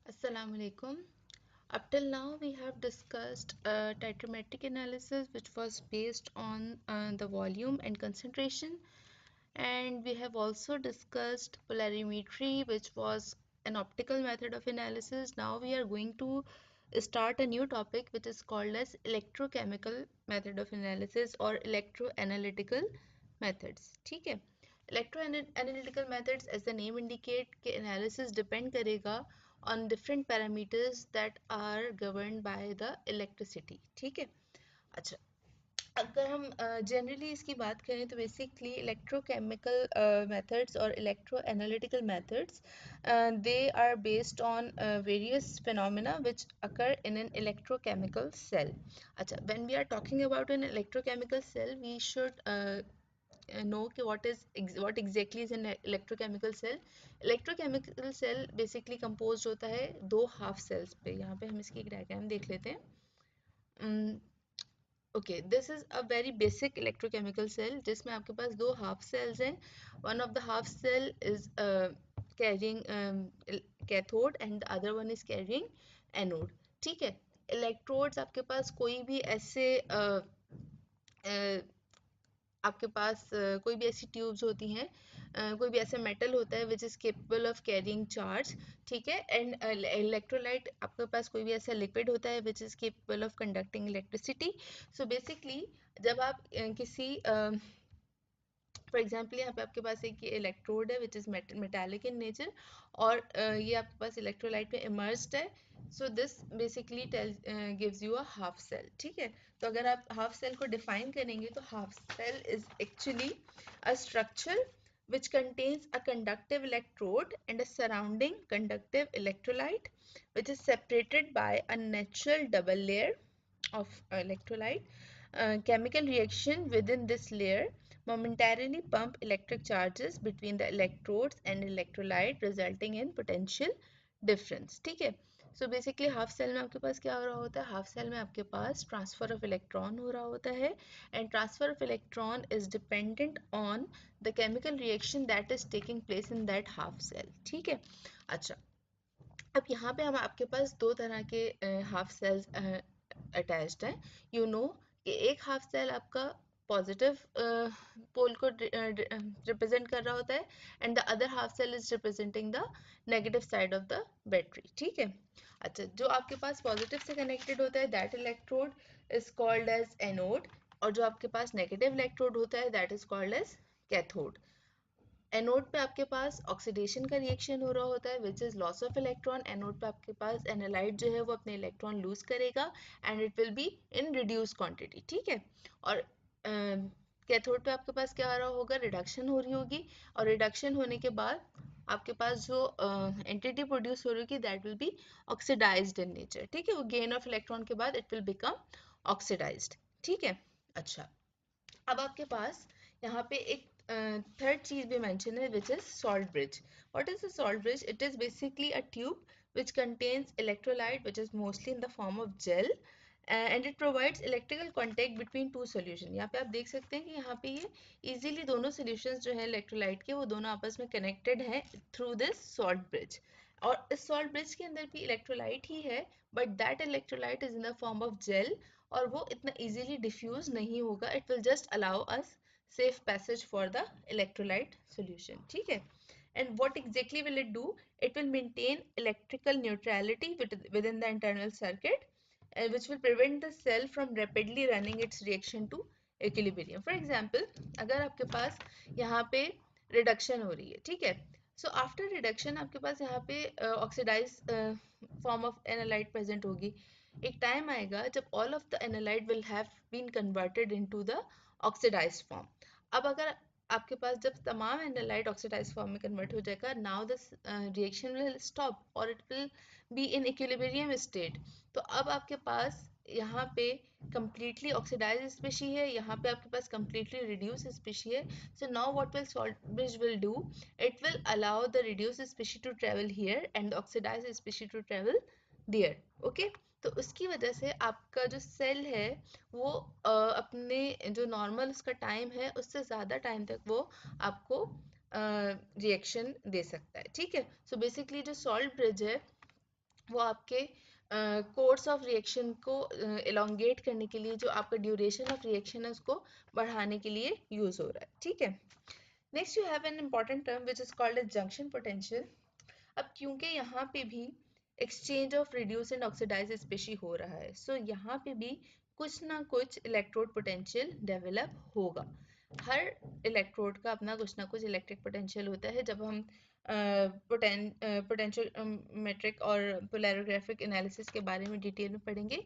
Assalamu alaikum. Up till now, we have discussed titrometric analysis, which was based on the volume and concentration, and we have also discussed polarimetry, which was an optical method of analysis. Now we are going to start a new topic, which is called as electrochemical method of analysis or electroanalytical methods. ठीक है. Electroanalytical methods, as the name indicate, कि analysis depend करेगा on different parameters that are governed by the electricity. ठीक है. अच्छा, अगर हम generally इसकी बात करें तो बेसिकली इलेक्ट्रोकेमिकल मेथड्स और electro analytical methods they are based on various phenomena which occur in an electrochemical cell. अच्छा, when we are talking about an electrochemical cell we should know कि what exactly is an electrochemical cell. Electrochemical cell basically composed होता है दो half cells पे. यहाँ पे हम इसकी एक डायग्राम देख लेते हैं. Okay, this is a very basic electrochemical cell जिसमें आपके पास दो half cells हैं. One of the half cell is carrying cathode and the other one is carrying anode. ठीक है. Electrodes आपके पास कोई भी ऐसे आपके पास कोई भी ऐसी ट्यूब्स होती हैं, कोई भी ऐसा मेटल होता है which is capable of carrying charge. ठीक है. एंड इलेक्ट्रोलाइट आपके पास कोई भी ऐसा लिक्विड होता है which is capable of conducting electricity. So basically जब आप किसी फॉर एग्जाम्पल यहाँ पे आपके पास एक ये इलेक्ट्रोड है which is metallic in nature और ये आपके पास इलेक्ट्रोलाइट में इमर्स्ड है. So this basically gives you a half cell. ठीक है. तो अगर आप हाफ सेल को डिफाइन करेंगे तो half cell is actually a structure which contains a conductive electrode and a surrounding conductive electrolyte, which is separated by a natural double layer of electrolyte. Chemical reaction within this layer momentarily pump electric charges between the electrodes and electrolyte, resulting in potential difference. ठीक है. So basically half cell में आपके पास क्या हो रहा होता है, हाफ सेल में आपके पास ट्रांसफर ऑफ इलेक्ट्रॉन हो रहा होता है and transfer of electron is dependent on the chemical reaction that is taking place in that half cell. ठीक है. अच्छा, अब यहाँ पे हम आपके पास दो तरह के हाफ सेल्स अटैच्ड हैं. यू नो कि एक हाफ सेल आपका पॉजिटिव पोल को रिप्रेजेंट कर रहा होता है and the other half cell is representing the negative side of the battery. ठीक है. अच्छा, जो आपके पास पॉजिटिव से कनेक्टेड होता है that electrode is called as anode और जो आपके पास नेगेटिव इलेक्ट्रोड होता है that is called as cathode. Anode पे आपके पास ऑक्सीडेशन का रिएक्शन हो रहा होता है which is loss of electron. Anode पे आपके पास एनालाइट जो है वो अपने इलेक्ट्रॉन लूज करेगा and it will be in reduce quantity. ठीक है. और कैथोड पे आपके पास क्या आ रहा होगा, रिडक्शन हो रही होगी और रिडक्शन होने के बाद आपके पास जो एंटिटी प्रोड्यूस हो रही होगी that will be oxidized in nature. ठीक है. वो गेन ऑफ इलेक्ट्रॉन के बाद इट विल बिकम ऑक्सीडाइज्ड. ठीक है. अच्छा, अब आपके पास यहाँ पे एक थर्ड चीज भी मेंशन है which is salt bridge. What is the salt bridge? It is basically a tube which contains electrolyte which is mostly in the form of gel and it provides electrical contact between two solution. यहाँ पे आप देख सकते हैं कि यहाँ पे ये easily दोनों solutions जो है electrolyte के वो दोनों आपस में connected हैं through this salt bridge. और इस salt bridge के अंदर भी electrolyte ही है but that electrolyte is in the form of gel और वो इतना easily diffuse नहीं होगा. It will just allow us safe passage for the electrolyte solution. ठीक है. And what exactly will it do? It will maintain electrical neutrality within the internal circuit, which will prevent the cell from rapidly running its reaction to equilibrium. For example, अगर आपके पास यहाँ पे reduction हो रही है, ठीक है. So after reduction आपके पास यहाँ पे oxidized form of analyte present होगी. एक time आएगा जब all of the analyte will have been converted into the oxidized form. अब अगर आपके पास जब तमाम एनालाइट ऑक्सीडाइज फॉर्म में कन्वर्ट हो जाएगा, now this reaction will stop और it will be in equilibrium state. तो अब आपके पास यहाँ पे completely oxidized species है, यहाँ पे आपके पास completely reduced species है. So now what will salt bridge will do? It will allow the reduced species to travel here and the oxidized species to travel there. Okay? तो उसकी वजह से आपका जो सेल है वो अपने जो नॉर्मल उसका टाइम है उससे ज़्यादा टाइम तक वो आपको रिएक्शन दे सकता है. ठीक है. सो बेसिकली जो सॉल्ट ब्रिज है वो आपके कोर्स ऑफ रिएक्शन को एलोंगेट करने के लिए, जो आपका ड्यूरेशन ऑफ रिएक्शन है उसको बढ़ाने के लिए यूज हो रहा है, ठीक है। Next you have an important term which is called as junction potential. अब क्योंकि यहाँ पे भी exchange of reduce and oxidize species हो रहा है, सो यहाँ पे भी कुछ ना कुछ इलेक्ट्रोड पोटेंशियल डेवलप होगा। हर इलेक्ट्रोड का अपना कुछ ना कुछ इलेक्ट्रिक पोटेंशियल होता है। जब हम पोटेंशियल मेट्रिक और पोलैरोग्राफिक एनालिसिस के बारे में डिटेल में पढ़ेंगे,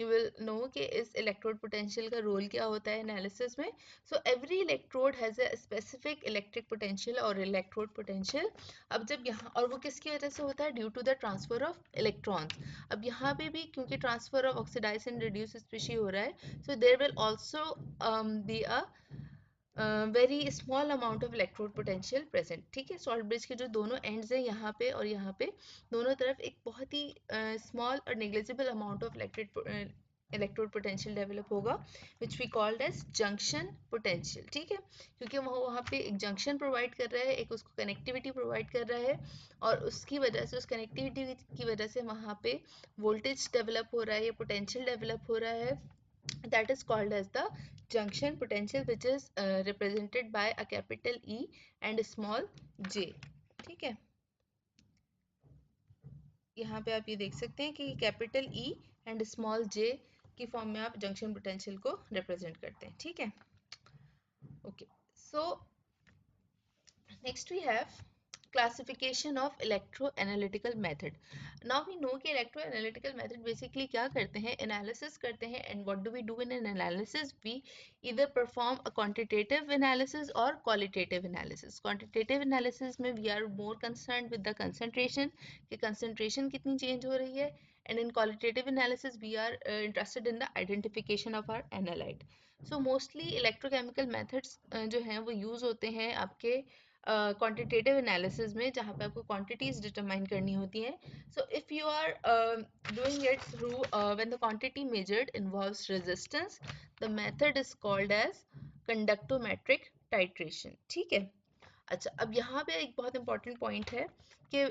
यू विल नो कि इस इलेक्ट्रोड पोटेंशियल का रोल क्या होता है एनालिसिस में। So every electrode has a specific electric potential और इलेक्ट्रोड पोटेंशियल। अब जब यहाँ, और वो किसकी वजह से होता है? Due to the transfer of electrons. अब यहाँ पे भी क्योंकि transfer of oxidize and reduce species हो रहा है, so there will also be a very small amount of electrode potential present, ठीक है। सॉल्ट ब्रिज के जो दोनों एंड्स हैं, यहाँ पे और यहाँ पे, दोनों तरफ एक बहुत ही स्मॉल और negligible amount of electrode potential develop होगा, which we called as junction potential, ठीक है। क्योंकि वो वहाँ पे एक जंक्शन प्रोवाइड कर रहा है, एक उसको कनेक्टिविटी प्रोवाइड कर रहा है, और उसकी वजह से, उस कनेक्टिविटी की वजह से वहाँ पे वोल्टेज डेवलप हो रहा है या पोटेंशियल डेवलप हो रहा है, that is called as the junction potential, which is represented by a capital E and a small j, ठीक है। यहाँ पे आप ये देख सकते हैं कि capital E and small j की फॉर्म में आप जंक्शन पोटेंशियल को रिप्रेजेंट करते हैं, ठीक है। Okay, so next we have classification of electroanalytical method. Now we know कि electroanalytical method basically क्या करते हैं? Analysis करते हैं, and what do we do in an analysis? We either perform a quantitative analysis or qualitative analysis. Quantitative analysis में we are more concerned with the concentration, कि concentration कितनी change हो रही है, and in qualitative analysis we are interested in the identification of our analyte. So mostly electrochemical methods जो हैं वो use होते हैं आपके क्वांटिटेटिव एनालिसिस में, जहाँ पे आपको क्वांटिटीज डिटरमाइन करनी होती हैं। So if you are doing it through when the quantity measured involves resistance, the method is called as conductometric titration, ठीक है। अच्छा, अब यहाँ पे एक बहुत इंपॉर्टेंट पॉइंट है कि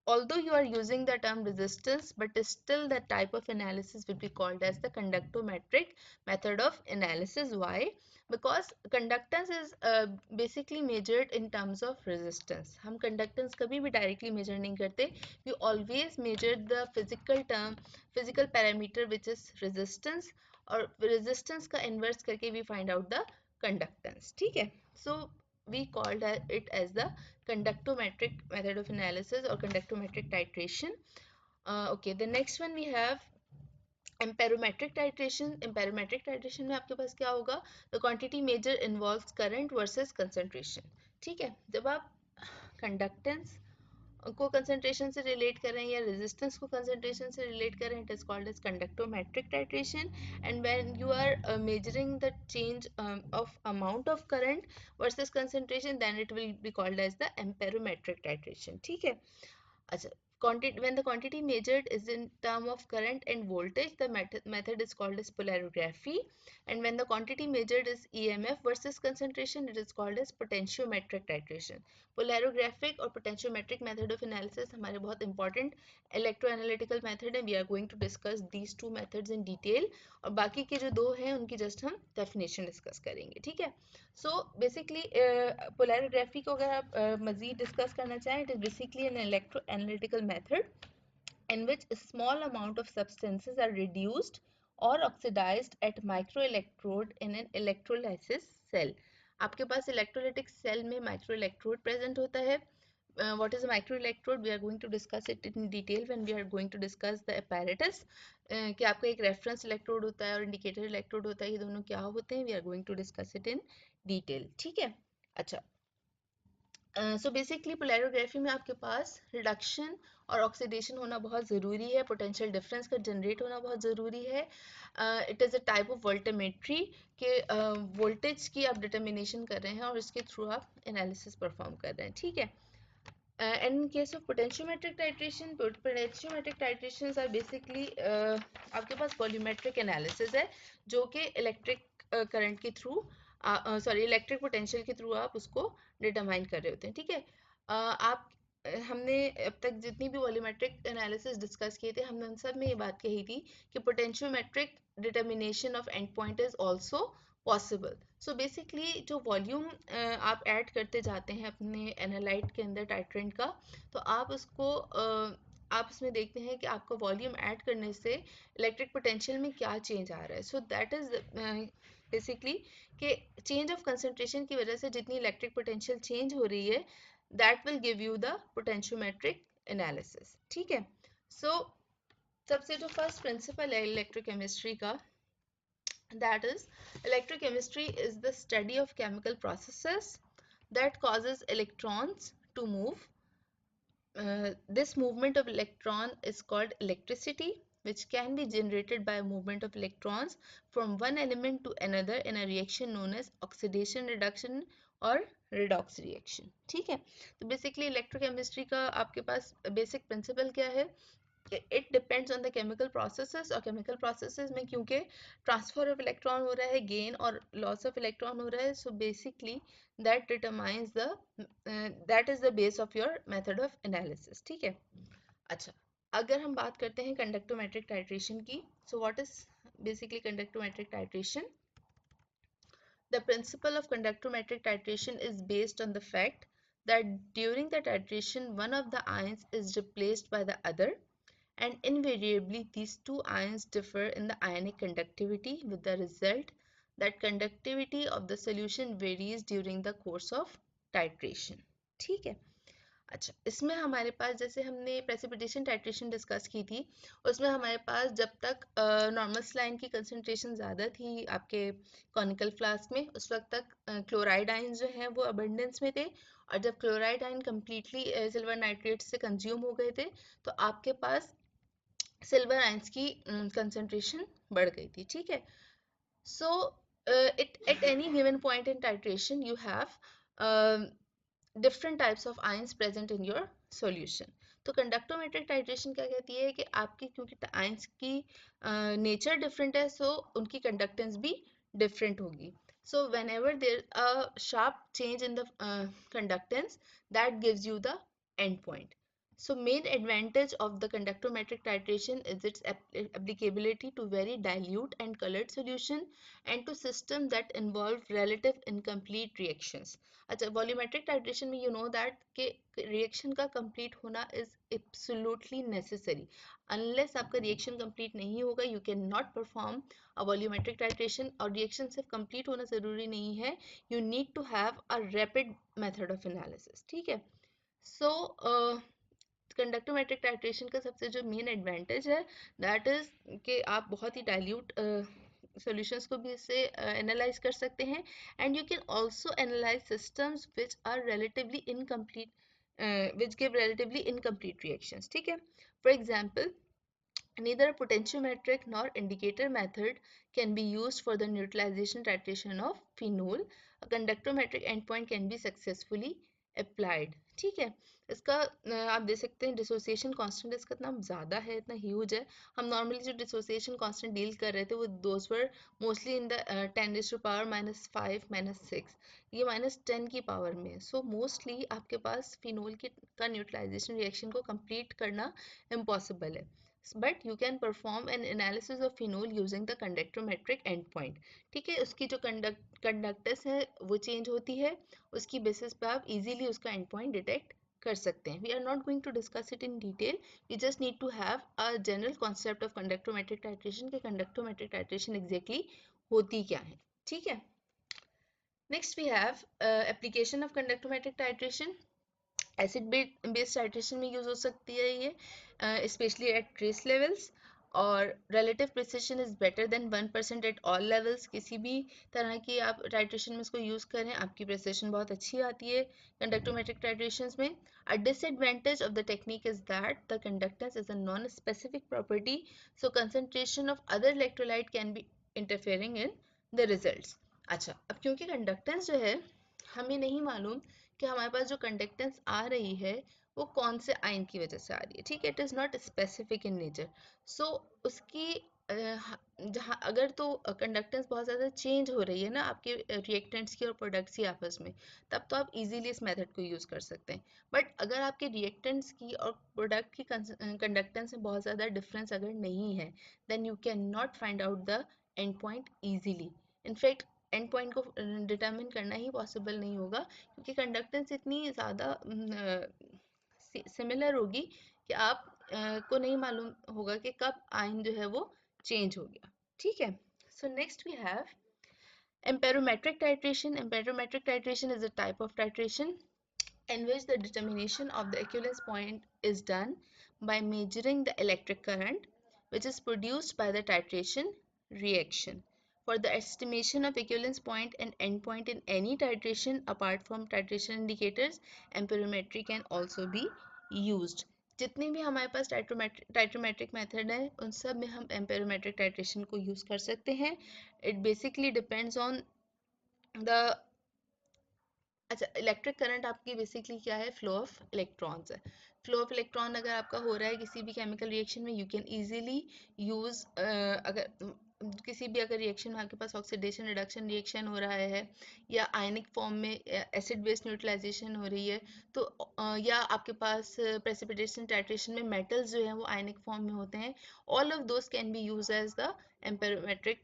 although you are using the term resistance, but still the type of analysis will be called as the conductometric method of analysis. Why? Because conductance is basically measured in terms of resistance. हम conductance कभी भी directly measure नहीं करते. We always measure the physical parameter which is resistance, और resistance का inverse करके we find out the conductance, ठीक है। So we called it as the conductometric method of analysis or conductometric titration. Okay, the next one we have amperometric titration. Amperometric titration में आपके पास क्या होगा? The quantity measure involves current versus concentration, ठीक है। जब आप कंडक्टेंस को कंसंट्रेशन से रिलेट कर रहे हैं या रेजिस्टेंस को कंसंट्रेशन से रिलेट कर रहे हैं, it is called as conductometric titration. And when you are measuring the change of amount of current versus concentration, then it will be called as the amperometric titration, ठीक है। अच्छा, when the quantity measured is in term of current and voltage, the method is called as polarography. And when the quantity measured is EMF versus concentration, it is called as potentiometric titration. Polarographic और potentiometric method of analysis हमारे बहुत important electroanalytical method है. We are going to discuss these two methods in detail, और बाकी के जो दो हैं उनकी just हम definition discuss करेंगे, ठीक है। So basically polarography को अगर आप मज़ीद डिस्कस करना चाहें, it is basically an electroanalytical method in which a small amount of substances are reduced or oxidized at microelectrode in an electrolysis cell. आपके पास इलेक्ट्रोलाइटिक सेल में माइक्रोइलेक्ट्रोड प्रेजेंट होता है. What is a microelectrode? We are going to discuss it in detail when we are going to discuss the apparatus. कि आपका एक reference electrode होता है और इंडिकेटर इलेक्ट्रोड होता है, ये दोनों क्या होते हैं? We are going to discuss it in detail, ठीक है। अच्छा, सो बेसिकली पोलैरोग्राफी में आपके पास रिडक्शन और ऑक्सीडेशन होना बहुत ज़रूरी है, पोटेंशियल डिफरेंस का जनरेट होना बहुत ज़रूरी है। It is a type of voltammetry के वोल्टेज की आप डिटर्मिनेशन कर रहे हैं और इसके थ्रू आप एनालिसिस परफॉर्म कर रहे हैं, ठीक है। In case of potentiometric titrations are basically आपके पास वॉल्यूमेट्रिक एनालिसिस है, जो कि इलेक्ट्रिक करंट के थ्रू इलेक्ट्रिक पोटेंशियल के थ्रू आप उसको डिटरमाइन कर रहे होते हैं, ठीक है। आप हमने हमने अब तक जितनी भी वॉल्यूमेट्रिक एनालिसिस डिस्कस किए थे, हमने उन सब में ये बात कही थी कि potentiometric determination of and point is also possible. So basically जो वॉल्यूम आप ऐड करते जाते हैं अपने एनालाइट के अंदर टाइट्रेंट का, तो आप उसको आप इसमें देखते हैं कि आपका वॉल्यूम ऐड करने से इलेक्ट्रिक पोटेंशियल में क्या चेंज आ रहा है. सो दैट इज बेसिकली कि चेंज ऑफ कंसंट्रेशन की वजह से जितनी इलेक्ट्रिक पोटेंशियल चेंज हो रही है, that will give you the potentiometric analysis. ठीक है. सो सबसे जो फर्स्ट प्रिंसिपल है इलेक्ट्रोकेमिस्ट्री का, that is, electrochemistry is the study of chemical processes that causes electrons to move. This movement of electron is called electricity, which can be generated by a movement of electrons from one element to another in a reaction known as oxidation reduction or redox reaction. ठीक है. तो basically electrochemistry का आपके पास basic principle क्या है? It depends on the chemical processes, और chemical processes में क्योंकि ट्रांसफर ऑफ इलेक्ट्रॉन हो रहा है, गेन और लॉस ऑफ इलेक्ट्रॉन हो रहा है, so basically that determines the that is the base of your method of analysis. ठीक है. अच्छा, अगर हम बात करते हैं कंडक्टोमेट्रिक टाइट्रेशन की, so what is basically conductometric titration? The principle of conductometric titration is based on the fact that during the titration one of the ions is replaced by the other, and invariably these two ions differ in the ionic conductivity, with the result that conductivity of the solution varies during the course of titration. ठीक है. अच्छा, इसमें हमारे पास जैसे हमने precipitation titration discuss की थी, उसमें हमारे पास जब तक नॉर्मल स्लाइन की कंसंट्रेशन ज़्यादा थी आपके कॉनिकल फ्लास्क में, उस वक्त तक क्लोराइड आयन जो हैं वो अबंडेंस में थे, और जब chloride ion completely silver nitrate से कंज्यूम हो गए थे, तो आपके पास सिल्वर आयंस की कंसंट्रेशन बढ़ गई थी. ठीक है. सो at any given point in titration you have different types of ions present in your solution. तो कंडक्टोमेट्रिक टाइट्रेशन क्या कहती है कि आपकी क्योंकि आयंस की नेचर डिफरेंट है, सो उनकी कंडक्टेंस भी डिफरेंट होगी. So whenever there a sharp change in the conductance, that gives you the end point. So main advantage of the conductometric titration is its applicability to very dilute and colored solution and to system that involve relative incomplete reactions. अच्छा, volumetric titration में you know that कि reaction का complete होना is absolutely necessary. Unless आपका reaction complete नहीं होगा, you cannot perform a volumetric titration. और reaction सिर्फ complete होना ज़रूरी नहीं है, you need to have a rapid method of analysis. ठीक है. So कंडक्टोमेट्रिक टाइट्रेशन का सबसे जो मेन एडवांटेज है, दैट इज कि आप बहुत ही डाइल्यूट सॉल्यूशंस को भी इससे एनालाइज कर सकते हैं, and you can also analyze systems which are relatively incomplete which give relatively incomplete reactions. ठीक है. For example, neither a potentiometric nor indicator method can be used for the neutralization titration of phenol. A conductometric endpoint can be successfully applied. ठीक है. इसका आप देख सकते हैं dissociation constant इसका इतना ज़्यादा है, इतना ह्यूज है. हम नॉर्मली जो डिसोसिएशन कांस्टेंट डील कर रहे थे वो those were mostly in the 10⁻⁻⁵ -6, ये -10 की पावर में. सो मोस्टली आपके पास फिनोल की का न्यूट्रलाइजेशन रिएक्शन को कंप्लीट करना इम्पॉसिबल है, but you can perform an analysis of phenol using the conductometric endpoint. ठीक है. उसकी जो कंडक्टेंस है वो चेंज होती है, उसकी बेसिस पे आप इजीली उसका एंड पॉइंट डिटेक्ट कर सकते हैं. We are not going to discuss it in detail, we just need to have a general concept of conductometric titration के कंडक्टोमेट्रिक टाइट्रेशन एग्जैक्टली होती क्या है. ठीक है. Next we have application of conductometric titration. Acid based titration में use हो सकती है ये, स्पेशली एट ट्रेस लेवल्स, और relative precision is better than 1% at all levels. किसी भी तरह की आप टाइट्रेशन में इसको यूज करें, आपकी प्रिसिशन बहुत अच्छी आती है कंडक्टोमेट्रिक टाइट्रेशंस में. A disadvantage of the technique is that the conductance is a non specific property, so concentration of other electrolyte can be interfering in the results. अच्छा, अब क्योंकि कंडक्टेंस जो है हमें नहीं मालूम कि हमारे पास जो कंडक्टेंस आ रही है वो कौन से आयन की वजह से आ रही है. ठीक है. It is not specific in nature, so उसकी जहाँ अगर तो कंडक्टेंस बहुत ज़्यादा चेंज हो रही है ना आपके रिएक्टेंट्स की और प्रोडक्ट्स की आपस में, तब तो आप इजीली इस मेथड को यूज़ कर सकते हैं। बट अगर आपके रिएक्टेंट्स की और प्रोडक्ट की कंडक्टेंस में बहुत ज़्यादा डिफरेंस अगर नहीं है, then you can not find out the end point easily. In fact end point को डिटर्मिन करना ही पॉसिबल नहीं होगा, क्योंकि कंडक्टेंस इतनी ज़्यादा सिमिलर होगी कि आप को नहीं मालूम होगा कि कब आयन जो है वो चेंज हो गया। ठीक है, so next we have amperometric titration. Amperometric titration is a type of titration in which the determination of the equivalence point is done by measuring the electric current which is produced by the titration reaction. For the estimation of equivalence point and endpoint in any titration apart from titration indicators, amperometry can also be used. जितने भी हमारे पास titrimetric method है उन सब में हम एम्पेरोमेट्रिक titration को use कर सकते हैं. It basically depends on the अच्छा, इलेक्ट्रिक करंट आपकी बेसिकली क्या है, फ्लो ऑफ इलेक्ट्रॉन्स है. फ्लो ऑफ इलेक्ट्रॉन अगर आपका हो रहा है किसी भी केमिकल रिएक्शन में, यू कैन इजीली यूज़, अगर किसी भी अगर रिएक्शन में आपके पास ऑक्सीडेशन रिडक्शन रिएक्शन हो रहा है या आयनिक फॉर्म में एसिड बेस न्यूट्रलाइजेशन हो रही है, तो या आपके पास प्रेसिपिटेशन टाइट्रेशन में मेटल्स जो हैं वो आयनिक फॉर्म में होते हैं, all of those can be use as the amperometric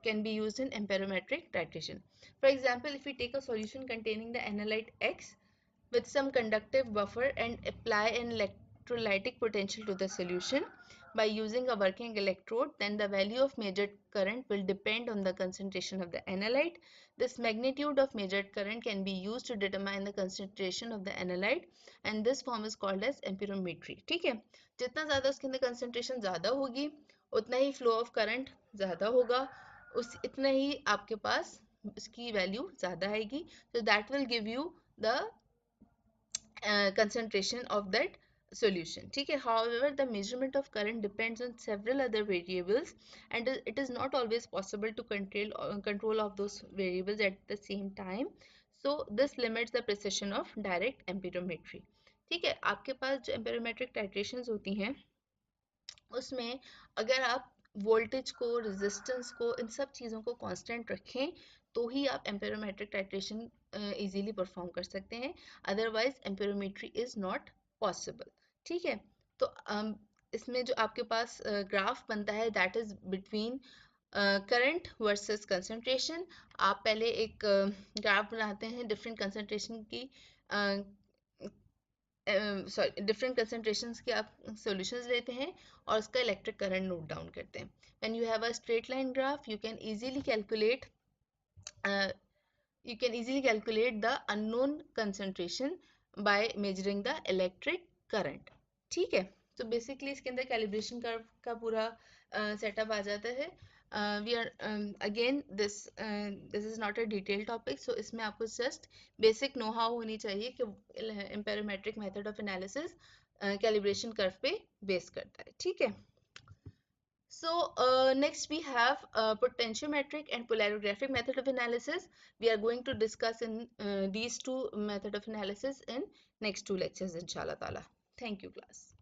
can be used in amperometric titration. For example, if we take a solution containing the analyte X with some conductive buffer and apply an electrolytic potential to the solution by using a working electrode, then the value of measured current will depend on the concentration of the analyte. This magnitude of measured current can be used to determine the concentration of the analyte, and this form is called as amperometry. ठीक है, जितना ज़्यादा उसके अंदर concentration ज़्यादा होगी उतना ही flow of current ज़्यादा होगा, उस इतना ही आपके पास इसकी वैल्यू ज़्यादा आएगी. So that will give you the concentration of that solution. ठीक है, however the measurement of current depends on several other variables and it is not always possible to control of those variables at the same time, so this limits the precision of direct amperometry. ठीक है, आपके पास जो amperometric titrations होती हैं उसमें अगर आप voltage को, रेजिस्टेंस को, इन सब चीज़ों को कांस्टेंट रखें तो ही आप एम्पेरोमेट्रिक टाइट्रेशन इजीली परफॉर्म कर सकते हैं, अदरवाइज एम्पेरोमेट्री इज़ नॉट पॉसिबल. ठीक है, तो इसमें जो आपके पास ग्राफ बनता है that is between current versus concentration. आप पहले एक ग्राफ बनाते हैं डिफरेंट कंसंट्रेशन की, सॉरी डिफरेंट कंसंट्रेशंस के आप सॉल्यूशंस लेते हैं और उसका इलेक्ट्रिक करंट नोट डाउन करते हैं. When you have a straight line graph you can easily calculate the unknown concentration by measuring the electric current. ठीक है, तो बेसिकली इसके अंदर कैलिब्रेशन कर्व का पूरा सेटअप आ जाता है. We are again this is not a detail topic, so इसमें आपको जस्ट बेसिक नो हाउ होनी चाहिए कि amperometric method of analysis calibration curve पे बेस करता है. ठीक है, so next we have potentiometric and polarographic method of analysis. We are going to discuss in these two method of analysis in next two lectures inshallah ta'ala. Thank you class.